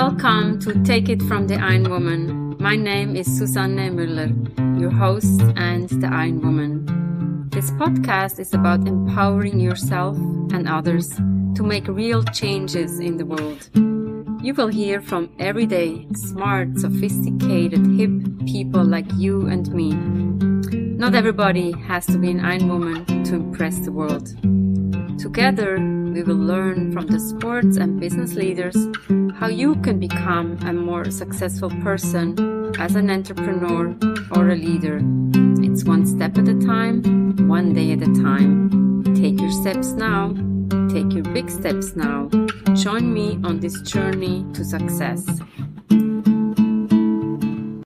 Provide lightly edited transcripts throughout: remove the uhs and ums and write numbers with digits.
Welcome to Take It from the Ironwoman. My name is Susanne Müller, your host and the Ironwoman. This podcast is about empowering yourself and others to make real changes in the world. You will hear from everyday, smart, sophisticated, hip people like you and me. Not everybody has to be an Ironwoman to impress the world. Together, we will learn from the sports and business leaders how you can become a more successful person as an entrepreneur or a leader. It's one step at a time, one day at a time. Take your steps now. Take your big steps now. Join me on this journey to success.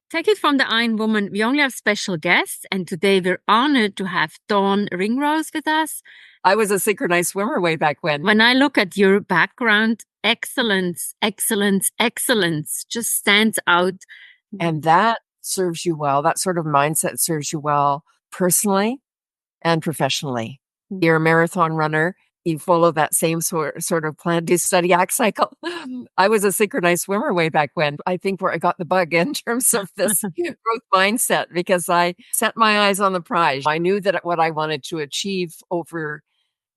Take it from the Ironwoman. We only have special guests, and today we're honored to have Dawn Ringrose with us. I was a synchronized swimmer way back when. When I look at your background, excellence just stands out. And that serves you well. That sort of mindset serves you well personally and professionally. You're a marathon runner. You follow that same sort of plan to study act cycle. I was a synchronized swimmer way back when. I think where I got the bug in terms of this growth mindset, because I set my eyes on the prize. I knew that what I wanted to achieve over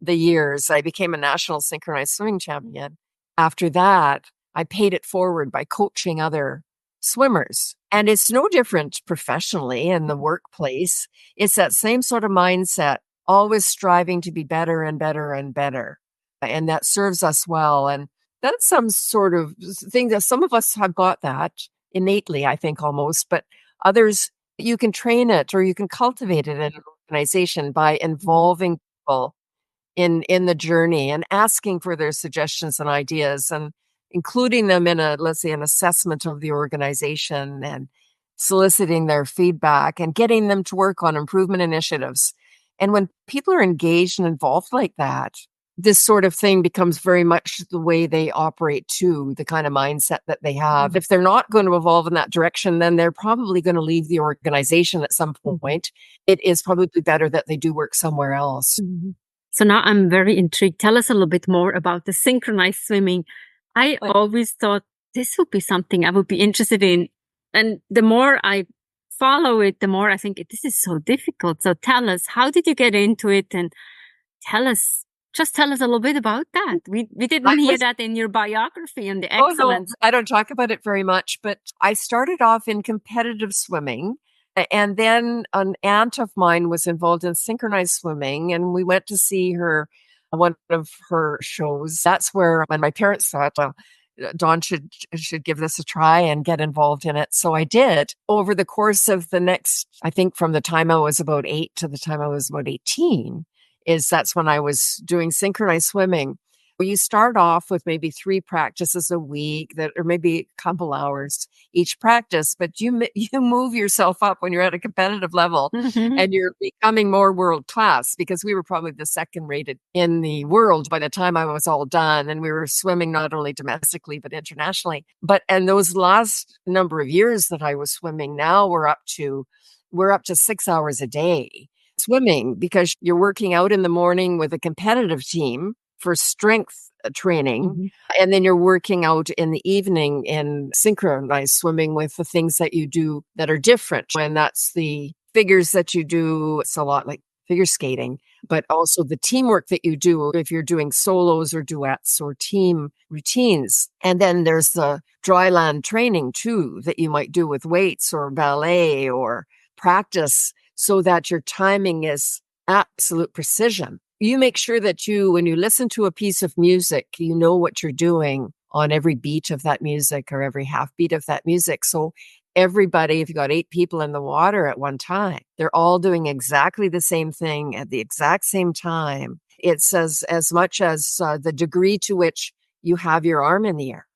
the years. I became a national synchronized swimming champion. After that, I paid it forward by coaching other swimmers. And it's no different professionally in the workplace. It's that same sort of mindset, always striving to be better and better and better. And that serves us well. And that's some sort of thing that some of us have got that innately, I think almost, but others, you can train it or you can cultivate it in an organization by involving people in the journey and asking for their suggestions and ideas and including them in let's say, an assessment of the organization and soliciting their feedback and getting them to work on improvement initiatives. And when people are engaged and involved like that, this sort of thing becomes very much the way they operate too, the kind of mindset that they have. If they're not going to evolve in that direction, then they're probably going to leave the organization at some point. It is probably better that they do work somewhere else. Mm-hmm. So now I'm very intrigued. Tell us a little bit more about the synchronized swimming. I always thought this would be something I would be interested in. And the more I follow it, the more I think this is so difficult. So tell us, how did you get into it? And tell us a little bit about that. We didn't hear that in your biography and the excellence. No, I don't talk about it very much, but I started off in competitive swimming. And then an aunt of mine was involved in synchronized swimming, and we went to see her, one of her shows. That's where when my parents thought, well, Dawn should give this a try and get involved in it. So I did. Over the course of the next, I think from the time I was about 8 to the time I was about 18, that's when I was doing synchronized swimming. You start off with maybe 3 practices a week or maybe a couple hours each practice, but you move yourself up when you're at a competitive level and you're becoming more world class, because we were probably the second rated in the world by the time I was all done. And we were swimming not only domestically, but internationally. And those last number of years that I was swimming, now we're up to 6 hours a day swimming, because you're working out in the morning with a competitive team for strength training. And then you're working out in the evening in synchronized swimming with the things that you do that are different. And that's the figures that you do. It's a lot like figure skating, but also the teamwork that you do if you're doing solos or duets or team routines. And then there's the dry land training too, that you might do with weights or ballet or practice, so that your timing is absolute precision. You make sure that when you listen to a piece of music, you know what you're doing on every beat of that music or every half beat of that music. So everybody, if you got 8 people in the water at one time, they're all doing exactly the same thing at the exact same time. It's as much as the degree to which you have your arm in the air,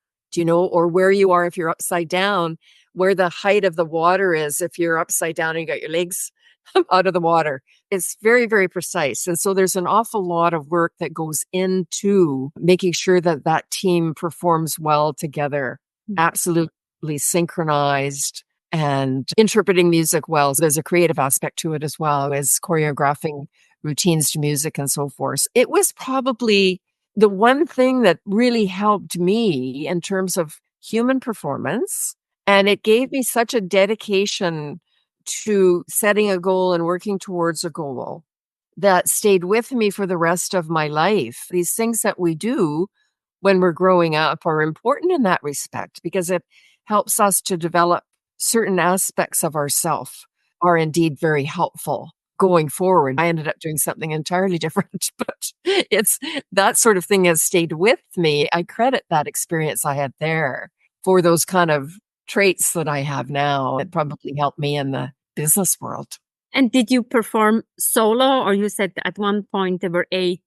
or where you are if you're upside down, where the height of the water is if you're upside down and you got your legs out of the water. It's very, very precise. And so there's an awful lot of work that goes into making sure that team performs well together, absolutely synchronized, and interpreting music well. So there's a creative aspect to it as well as choreographing routines to music and so forth. It was probably the one thing that really helped me in terms of human performance. And it gave me such a dedication to setting a goal and working towards a goal that stayed with me for the rest of my life. These things that we do when we're growing up are important in that respect because it helps us to develop certain aspects of ourself are indeed very helpful going forward. I ended up doing something entirely different, but it's that sort of thing has stayed with me. I credit that experience I had there for those kind of traits that I have now. It probably helped me in the business world. And did you perform solo, or you said at one point there were 8?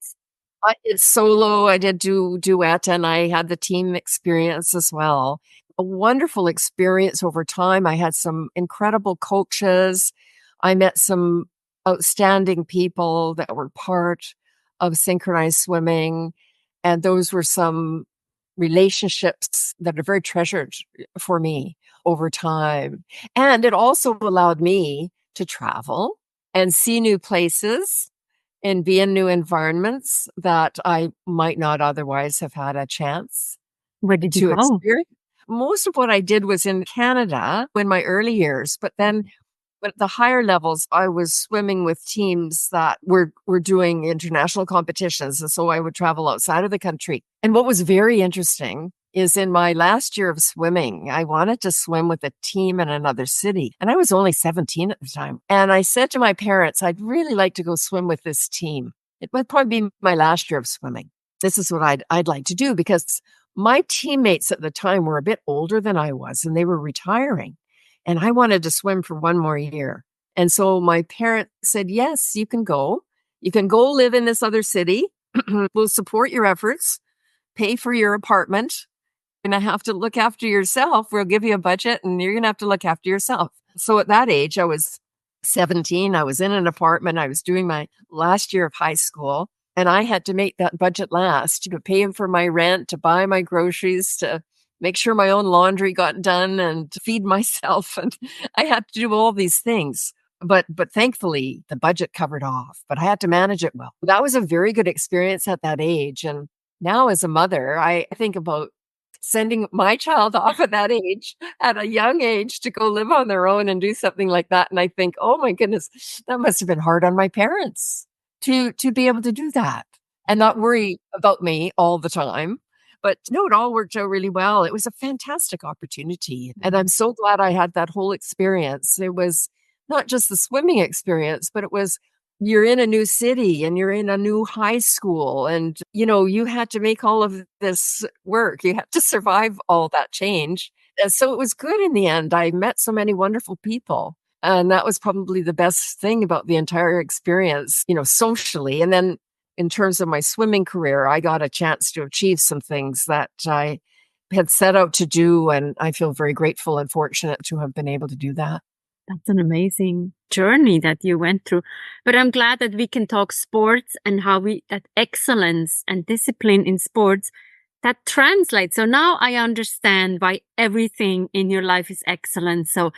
I did solo, I did duet, and I had the team experience as well. A wonderful experience over time. I had some incredible coaches. I met some outstanding people that were part of synchronized swimming. And those were some relationships that are very treasured for me over time. And it also allowed me to travel and see new places and be in new environments that I might not otherwise have had a chance Where did you to go? experience. Most of what I did was in Canada in my early years, but then at the higher levels, I was swimming with teams that were doing international competitions. And so I would travel outside of the country. And what was very interesting is in my last year of swimming, I wanted to swim with a team in another city. And I was only 17 at the time. And I said to my parents, I'd really like to go swim with this team. It would probably be my last year of swimming. This is what I'd like to do because my teammates at the time were a bit older than I was and they were retiring. And I wanted to swim for one more year. And so my parents said, yes, you can go. You can go live in this other city. We'll support your efforts, pay for your apartment. You're going to have to look after yourself. We'll give you a budget and you're going to have to look after yourself. So at that age, I was 17. I was in an apartment. I was doing my last year of high school. And I had to make that budget last to pay for my rent, to buy my groceries, to make sure my own laundry got done and to feed myself. And I had to do all these things. But thankfully, the budget covered off, but I had to manage it well. That was a very good experience at that age. And now as a mother, I think about sending my child off at that age, at a young age, to go live on their own and do something like that. And I think, oh my goodness, that must have been hard on my parents to be able to do that and not worry about me all the time. But no, it all worked out really well. It was a fantastic opportunity. And I'm so glad I had that whole experience. It was not just the swimming experience, but it was you're in a new city and you're in a new high school and, you had to make all of this work. You had to survive all that change. And so it was good in the end. I met so many wonderful people. And that was probably the best thing about the entire experience, socially. And then in terms of my swimming career, I got a chance to achieve some things that I had set out to do. And I feel very grateful and fortunate to have been able to do that. That's an amazing journey that you went through. But I'm glad that we can talk sports and how that excellence and discipline in sports that translates. So now I understand why everything in your life is excellent. So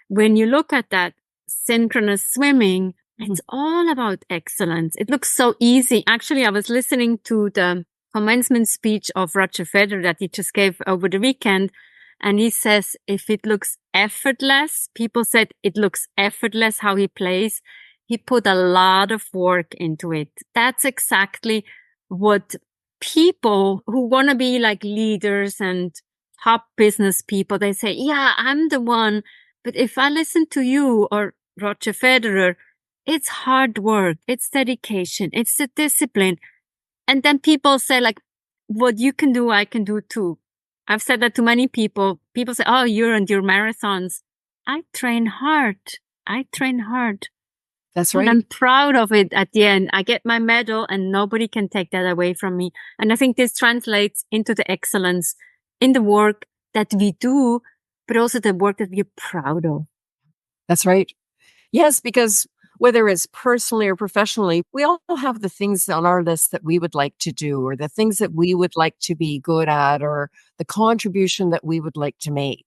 when you look at that synchronous swimming, it's all about excellence. It looks so easy. Actually, I was listening to the commencement speech of Roger Federer that he just gave over the weekend. And he says, if it looks effortless, people said it looks effortless how he plays. He put a lot of work into it. That's exactly what people who want to be like leaders and top business people, they say, yeah, I'm the one. But if I listen to you or Roger Federer, it's hard work. It's dedication. It's the discipline. And then people say like, what you can do, I can do too. I've said that to many people. People say, oh, you're on your marathons. I train hard. That's right. And I'm proud of it at the end. I get my medal and nobody can take that away from me. And I think this translates into the excellence in the work that we do, but also the work that we're proud of. That's right. Yes, because whether it's personally or professionally, we all have the things on our list that we would like to do, or the things that we would like to be good at, or the contribution that we would like to make,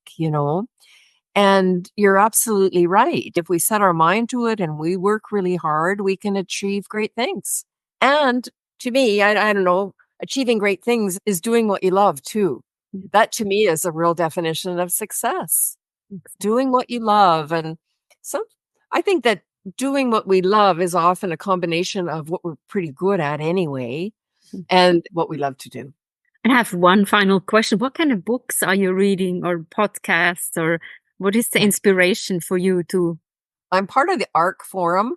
And you're absolutely right. If we set our mind to it and we work really hard, we can achieve great things. And to me, I don't know, achieving great things is doing what you love too. That to me is a real definition of success. Doing what you love. And so I think that doing what we love is often a combination of what we're pretty good at anyway and what we love to do. I have one final question. What kind of books are you reading or podcasts, or what is the inspiration for you to? I'm part of the ARC forum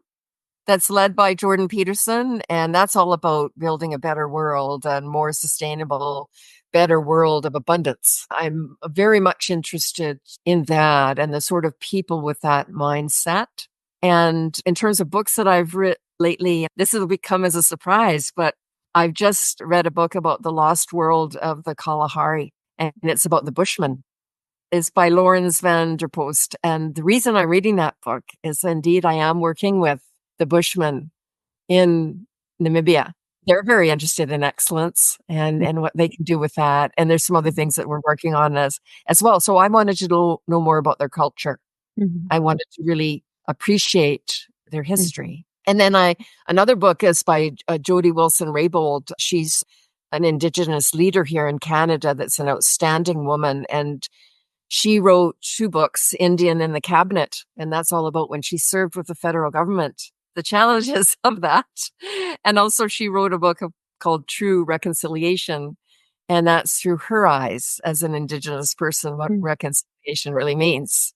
that's led by Jordan Peterson, and that's all about building a better world and more sustainable, better world of abundance. I'm very much interested in that and the sort of people with that mindset. And in terms of books that I've read lately, this will become as a surprise, but I've just read a book about the lost world of the Kalahari, and it's about the Bushmen. It's by Lawrence van der Post. And the reason I'm reading that book is indeed I am working with the Bushmen in Namibia. They're very interested in excellence and what they can do with that. And there's some other things that we're working on as well. So I wanted to know more about their culture. Mm-hmm. I wanted to really appreciate their history. And then another book is by Jody Wilson-Raybould. She's an Indigenous leader here in Canada that's an outstanding woman. And she wrote 2 books, Indian in the Cabinet, and that's all about when she served with the federal government, the challenges of that. And also she wrote a book called True Reconciliation, and that's through her eyes as an Indigenous person, what reconciliation really means.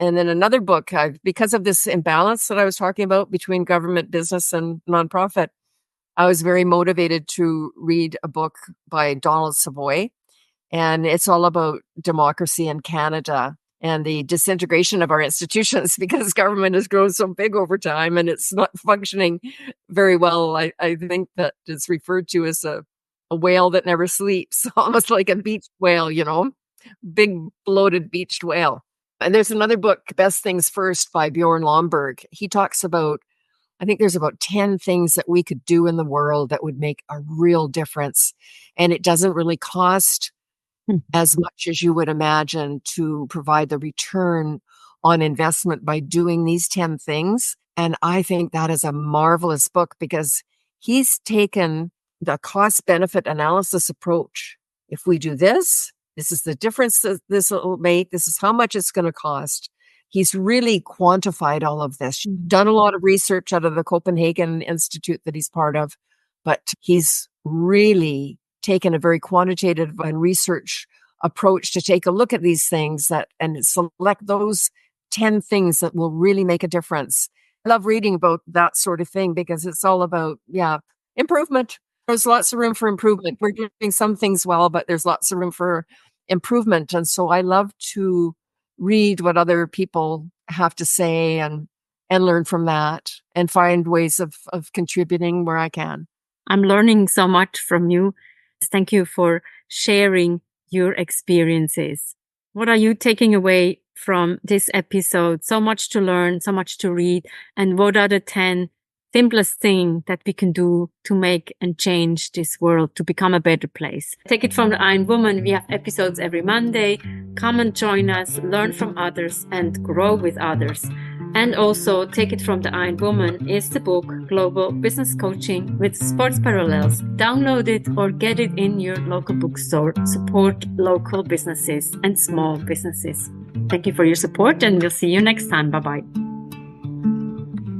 And then another book, because of this imbalance that I was talking about between government, business, and nonprofit, I was very motivated to read a book by Donald Savoie. And it's all about democracy in Canada and the disintegration of our institutions because government has grown so big over time and it's not functioning very well. I think that it's referred to as a whale that never sleeps, almost like a beached whale, big bloated beached whale. And there's another book, Best Things First by Bjorn Lomborg. He talks about, I think there's about 10 things that we could do in the world that would make a real difference. And it doesn't really cost as much as you would imagine to provide the return on investment by doing these 10 things. And I think that is a marvelous book because he's taken the cost-benefit analysis approach. If we do this, this is the difference that this will make. This is how much it's going to cost. He's really quantified all of this, done a lot of research out of the Copenhagen Institute that he's part of, but he's really taken a very quantitative and research approach to take a look at these things and select those 10 things that will really make a difference. I love reading about that sort of thing because it's all about, improvement. There's lots of room for improvement. We're doing some things well, but there's lots of room for improvement. And so I love to read what other people have to say and learn from that and find ways of contributing where I can. I'm learning so much from you. Thank you for sharing your experiences. What are you taking away from this episode? So much to learn, so much to read. And what are the 10 simplest things that we can do to make and change this world to become a better place? Take it from the Ironwoman. We have episodes every Monday. Come and join us, learn from others, and grow with others. And also, Take It From the Ironwoman is the book Global Business Coaching with Sports Parallels. Download it or get it in your local bookstore. Support local businesses and small businesses. Thank you for your support, and we'll see you next time. Bye-bye.